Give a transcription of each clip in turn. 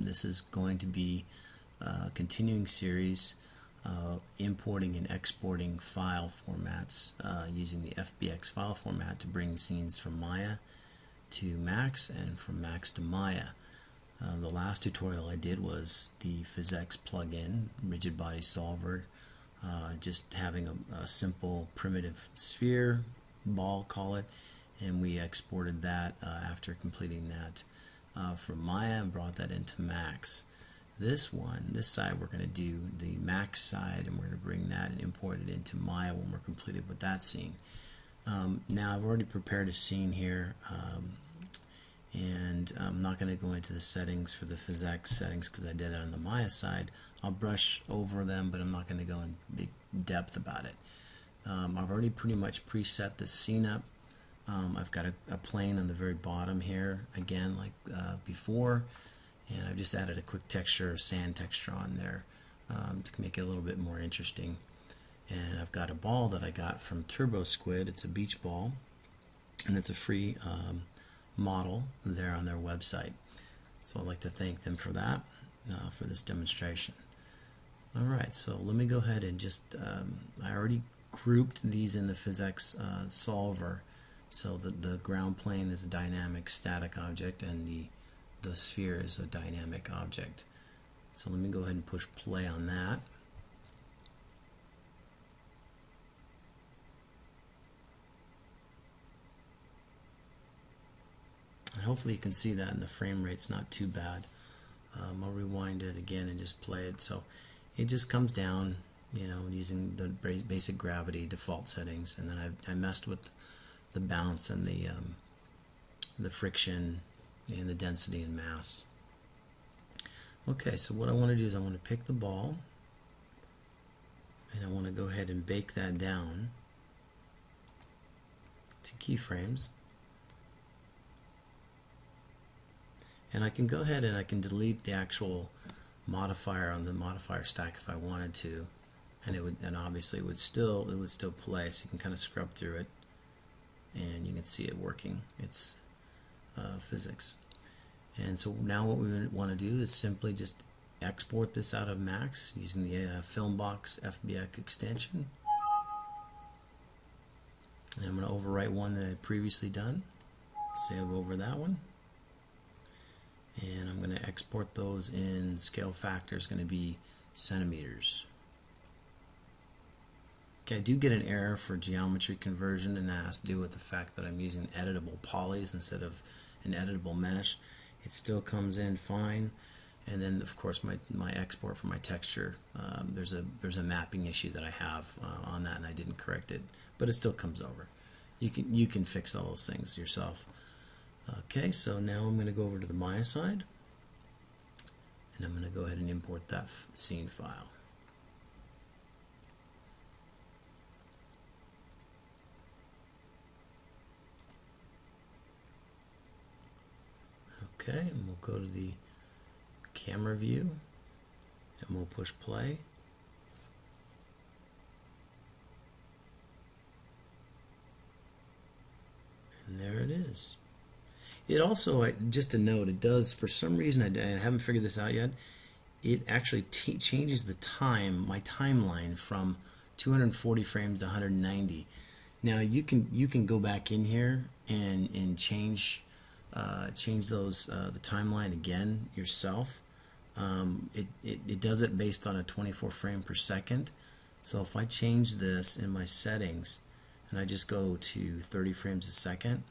This is going to be a continuing series importing and exporting file formats using the FBX file format to bring scenes from Maya to Max and from Max to Maya. The last tutorial I did was the physx plugin, rigid body solver, just having a simple primitive sphere, ball call it, and we exported that after completing that from Maya and brought that into Max. This side we're going to do the Max side, and we're going to bring that and import it into Maya when we're completed with that scene. Now I've already prepared a scene here, and I'm not going to go into the settings for the physx settings because I did it on the Maya side. I'll brush over them, but I'm not going to go in big depth about it. I've already pretty much preset the scene up. I've got a plane on the very bottom here, again like before, and I've just added a quick texture, sand texture on there to make it a little bit more interesting. And I've got a ball that I got from Turbo Squid. It's a beach ball, and it's a free model there on their website. So I'd like to thank them for that, for this demonstration. Alright, so let me go ahead and just, I already grouped these in the physx solver, so that the ground plane is a dynamic static object and the sphere is a dynamic object. So let me go ahead and push play on that. And hopefully you can see that, and the frame rate's not too bad. I'll rewind it again and just play it. So it just comes down, you know, using the basic gravity default settings, and then I messed with the bounce and the friction and the density and mass. Okay, so what I want to do is I want to pick the ball, and I want to go ahead and bake that down to keyframes. And I can go ahead and I can delete the actual modifier on the modifier stack if I wanted to, and obviously it would still play, so you can kind of scrub through it and you can see it working. It's physx. And so now what we want to do is simply just export this out of Max using the Filmbox FBX extension. And I'm going to overwrite one that I had previously done. Save over that one. And I'm going to export those in scale factor is going to be centimeters. Okay, I do get an error for geometry conversion, and that has to do with the fact that I'm using editable polys instead of an editable mesh. It still comes in fine, and then of course my export for my texture, there's a mapping issue that I have on that, and I didn't correct it, but it still comes over. You can fix all those things yourself. Okay, so now I'm going to go over to the Maya side, and I'm going to go ahead and import that scene file. Okay, and we'll go to the camera view, and we'll push play. And there it is. It also, just a note, it does, for some reason, I haven't figured this out yet, it actually changes the time, my timeline, from 240 frames to 190. Now you can go back in here and change those the timeline again yourself. It does it based on a 24 frame per second. So if I change this in my settings and I just go to 30 frames a second,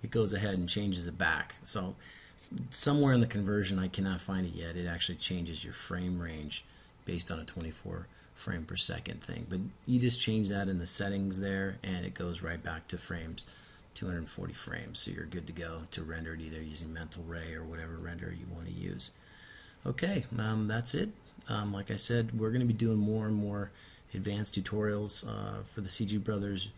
it goes ahead and changes it back. So somewhere in the conversion, I cannot find it yet, it actually changes your frame range based on a 24 frame per second thing. But you just change that in the settings there, and it goes right back to frames, 240 frames. So you're good to go to render it either using Mental Ray or whatever renderer you want to use. Okay, that's it. Like I said, we're going to be doing more and more advanced tutorials for the CG Brothers